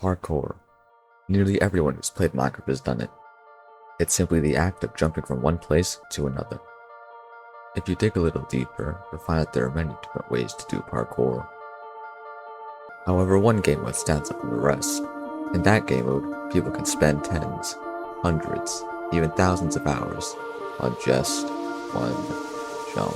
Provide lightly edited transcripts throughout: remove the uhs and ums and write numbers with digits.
Parkour. Nearly everyone who's played Minecraft has done it. It's simply the act of jumping from one place to another. If you dig a little deeper, you'll find that there are many different ways to do parkour. However, one game mode stands out from the rest. In that game mode, people can spend tens, hundreds, even thousands of hours on just one jump.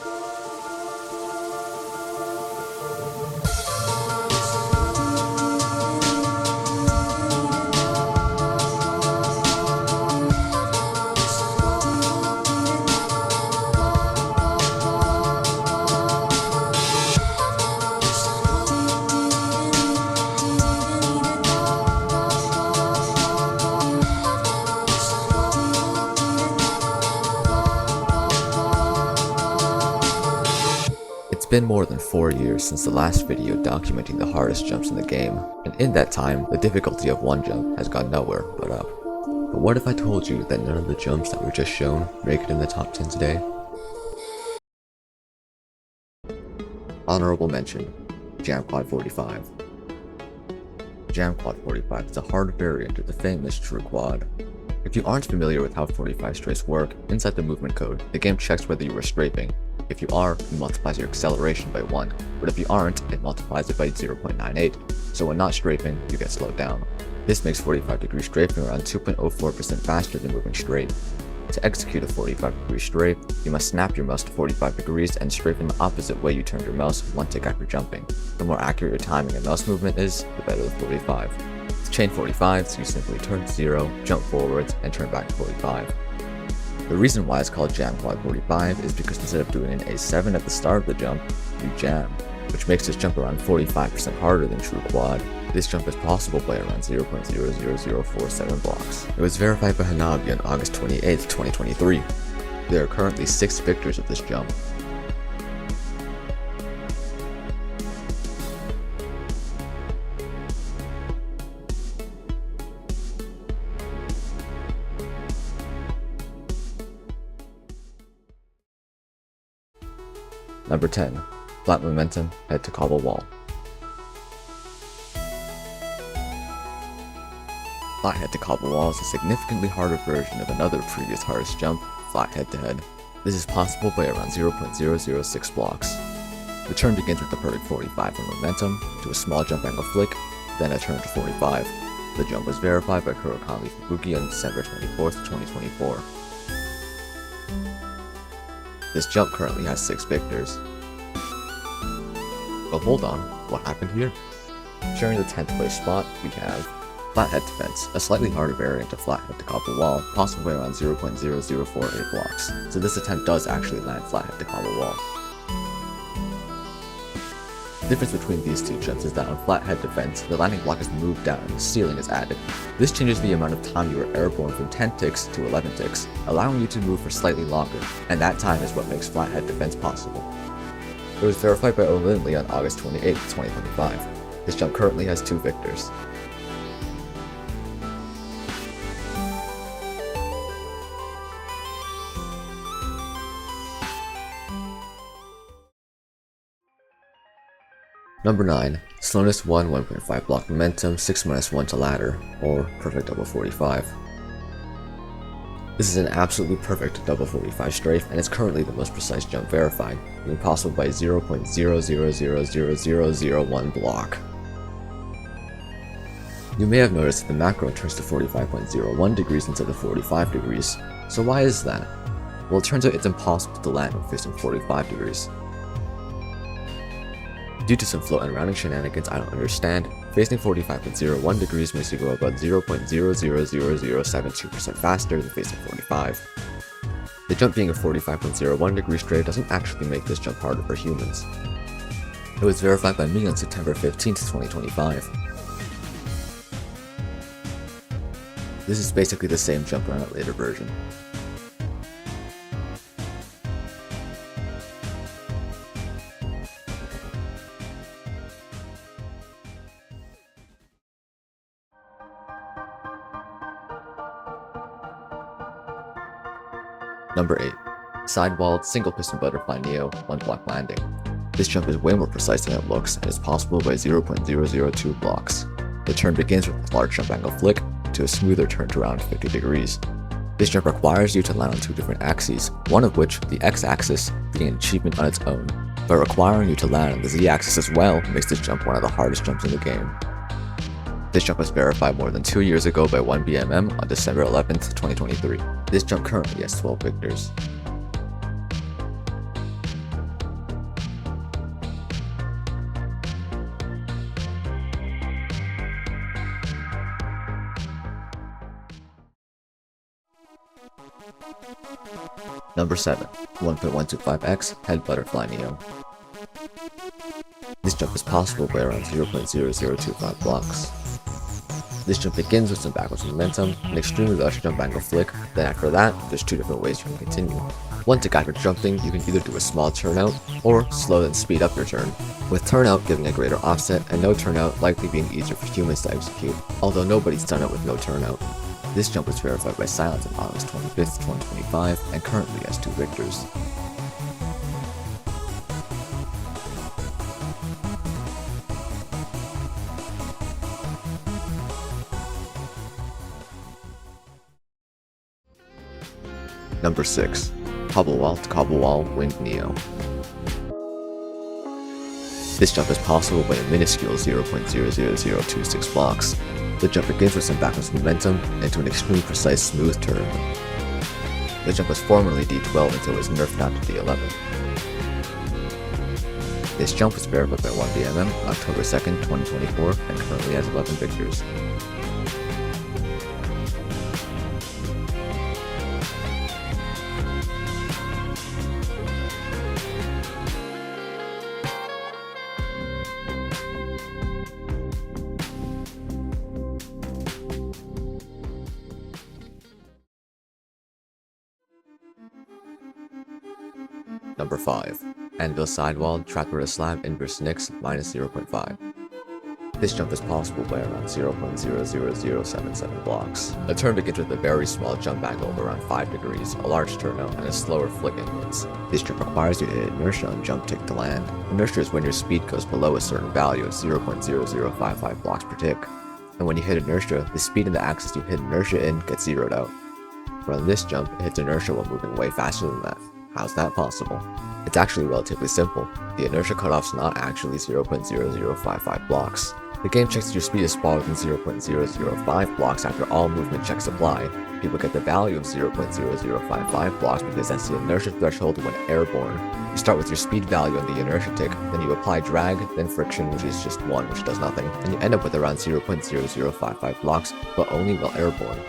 It's been more than 4 years since the last video documenting the hardest jumps in the game, and in that time, the difficulty of one jump has gone nowhere but up. But what if I told you that none of the jumps that were just shown make it in the top 10 today? Honorable mention, Jam Quad 45. Jam Quad 45 is a hard variant of the famous True Quad. If you aren't familiar with how 45 strafes work, inside the movement code, the game checks whether you are strafing. If you are, it multiplies your acceleration by 1, but if you aren't, it multiplies it by 0.98, so when not strafing, you get slowed down. This makes 45 degree strafing around 2.04% faster than moving straight. To execute a 45 degree strafe, you must snap your mouse to 45 degrees and strafe in the opposite way you turned your mouse one tick after jumping. The more accurate your timing and mouse movement is, the better the 45. To chain 45s, you simply turn to 0, jump forwards, and turn back to 45. The reason why it's called Jam Quad 45 is because instead of doing an A7 at the start of the jump, you jam, which makes this jump around 45% harder than True Quad. This jump is possible by around 0.00047 blocks. It was verified by Hanabi on August 28, 2023. There are currently 6 victors of this jump. Number 10. Flat momentum, head to cobble wall. Flat head to cobble wall is a significantly harder version of another previous hardest jump, flat head to head. This is possible by around 0.006 blocks. The turn begins with the perfect 45 from momentum, to a small jump angle flick, then a turn to 45. The jump was verified by Kurokami Fubuki on December 24, 2024. This jump currently has 6 victors. But hold on, what happened here? Sharing the 10th place spot, we have Flathead Defense, a slightly harder variant of Flathead to cobble wall, possibly around 0.0048 blocks, so this attempt does actually land Flathead to cobble wall. The difference between these two jumps is that on Flathead Defense, the landing block is moved down and the ceiling is added. This changes the amount of time you are airborne from 10 ticks to 11 ticks, allowing you to move for slightly longer, and that time is what makes Flathead Defense possible. It was verified by O'Lindley on August 28, 2025. This jump currently has 2 victors. Number 9. Slowness 1, 1.5 block momentum, 6-1 to ladder, or perfect double 45. This is an absolutely perfect double 45 strafe and is currently the most precise jump verified, being possible by 0.0000001 block. You may have noticed that the macro turns to 45.01 degrees instead of 45 degrees, so why is that? Well, it turns out it's impossible to land when facing 45 degrees. Due to some float and rounding shenanigans I don't understand, facing 45.01 degrees makes you go about 0.000072% faster than facing 45. The jump being a 45.01 degree strafe doesn't actually make this jump harder for humans. It was verified by me on September 15, 2025. This is basically the same jump on a later version. Number 8. Sidewalled single piston butterfly neo 1 block landing. This jump is way more precise than it looks and is possible by 0.002 blocks. The turn begins with a large jump angle flick to a smoother turn to around 50 degrees. This jump requires you to land on two different axes, one of which, the x-axis, being an achievement on its own, but requiring you to land on the z-axis as well makes this jump one of the hardest jumps in the game. This jump was verified more than 2 years ago by 1BMM on December 11th, 2023. This jump currently has 12 victors. Number 7. 1.125x Head Butterfly Neo. This jump is possible by around 0.0025 blocks. This jump begins with some backwards momentum, an extremely large jump angle flick, then after that, there's two different ways you can continue. One, to guide your jumping, you can either do a small turnout, or slow then speed up your turn, with turnout giving a greater offset and no turnout likely being easier for humans to execute, although nobody's done it with no turnout. This jump was verified by Silence on August 25th, 2025, and currently has 2 victors. Number 6. Cobble Wall to Cobble Wall Wind Neo. This jump is possible by a minuscule 0.00026 blocks. The jump begins with some backwards momentum into an extremely precise smooth turn. The jump was formerly D12 until it was nerfed down to D11. This jump was verified by 1BMM on October 2nd, 2024 and currently has 11 victors. Number 5. Anvil Sidewall Trapdoor Slab Inverse Nix minus 0.5. This jump is possible by around 0.00077 blocks. A turn begins with a very small jump angle of around 5 degrees, a large turnout, and a slower flick inwards. This jump requires you to hit inertia on jump tick to land. Inertia is when your speed goes below a certain value of 0.0055 blocks per tick. And when you hit inertia, the speed in the axis you hit inertia in gets zeroed out. From this jump, it hits inertia while moving way faster than that. How's that possible? It's actually relatively simple. The inertia cutoff's not actually 0.0055 blocks. The game checks that your speed is smaller than 0.005 blocks after all movement checks apply. People get the value of 0.0055 blocks because that's the inertia threshold when airborne. You start with your speed value on the inertia tick, then you apply drag, then friction, which is just 1, which does nothing, and you end up with around 0.0055 blocks, but only while airborne.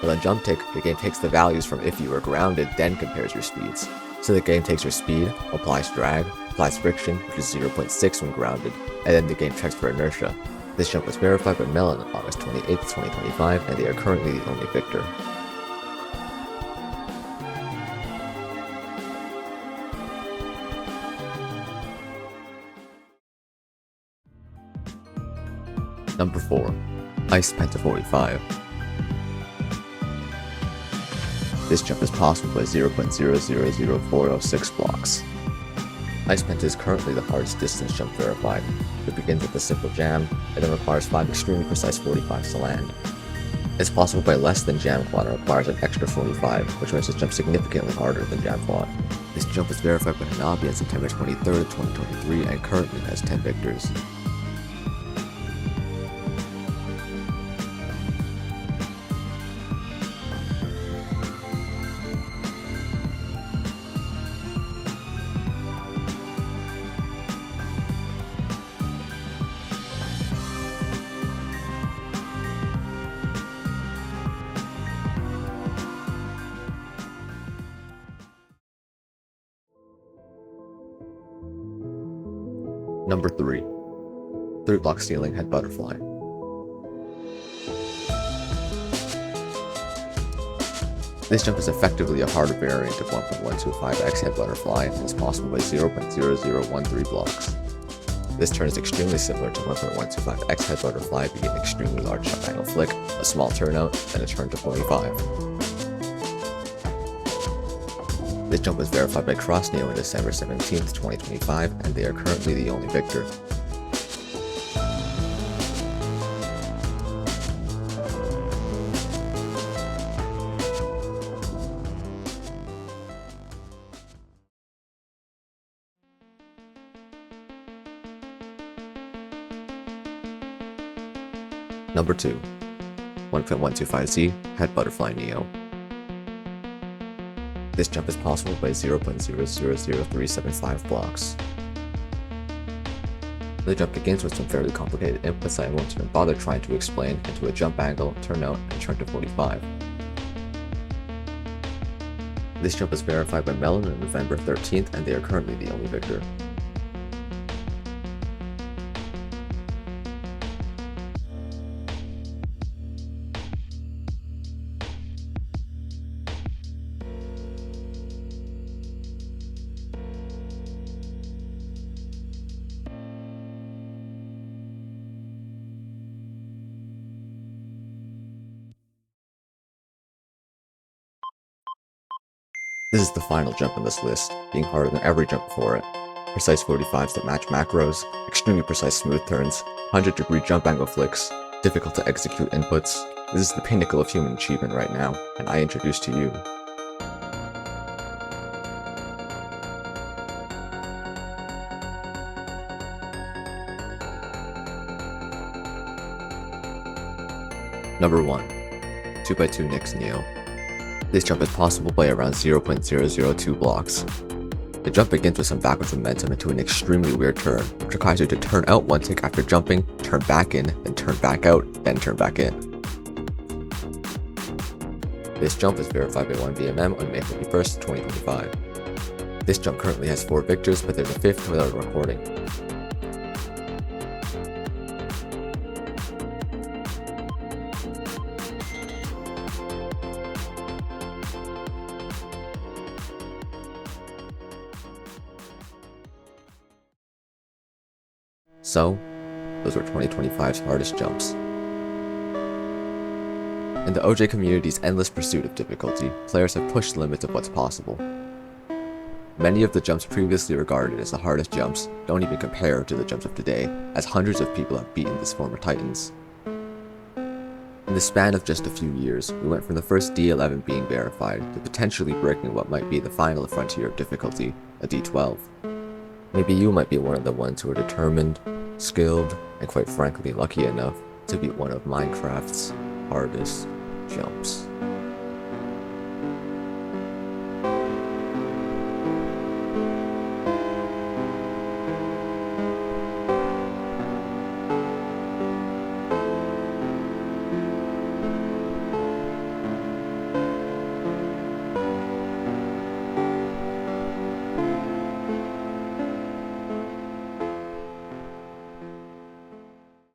With a jump tick, the game takes the values from if you were grounded, then compares your speeds. So the game takes your speed, applies drag, applies friction, which is 0.6 when grounded, and then the game checks for inertia. This jump was verified by Melon on August 28th, 2025, and they are currently the only victor. Number 4. Ice Penta 45. This jump is possible by 0.000406 blocks. Ice Penta is currently the hardest distance jump verified. It begins with a simple jam, and then requires 5 extremely precise 45s to land. It's possible by less than Jam Quad and requires an extra 45, which makes this jump significantly harder than Jam Quad. This jump was verified by Hanabi on September 23rd, 2023 and currently has 10 victors. Number 3. 3-block ceiling head butterfly. This jump is effectively a harder variant of 1.125x head butterfly and is possible by 0.0013 blocks. This turn is extremely similar to 1.125x head butterfly, being an extremely large jump angle flick, a small turnout, and a turn to 45. This jump was verified by CrossNeo on December 17th, 2025, and they are currently the only victor. Number 2. 1.125Z Head Butterfly Neo. This jump is possible by 0.000375 blocks. The jump begins with some fairly complicated inputs that I won't even bother trying to explain into a jump angle, turn out, and turn to 45. This jump was verified by Melon on November 13th, and they are currently the only victor. This is the final jump on this list, being harder than every jump before it. Precise 45s that match macros, extremely precise smooth turns, 100-degree jump angle flicks, difficult to execute inputs. This is the pinnacle of human achievement right now, and I introduce to you Number 1. 2x2 Nyx Neo. This jump is possible by around 0.002 blocks. The jump begins with some backwards momentum into an extremely weird turn, which requires you to turn out one tick after jumping, turn back in, then turn back out, then turn back in. This jump was verified by 1VMM on May 31st, 2025. This jump currently has 4 victors, but there's a 5th without a recording. So, those were 2025's hardest jumps. In the OJ community's endless pursuit of difficulty, players have pushed the limits of what's possible. Many of the jumps previously regarded as the hardest jumps don't even compare to the jumps of today, as hundreds of people have beaten these former titans. In the span of just a few years, we went from the first D11 being verified to potentially breaking what might be the final frontier of difficulty, a D12. Maybe you might be one of the ones who are determined, skilled, and quite frankly lucky enough to beat one of Minecraft's hardest jumps.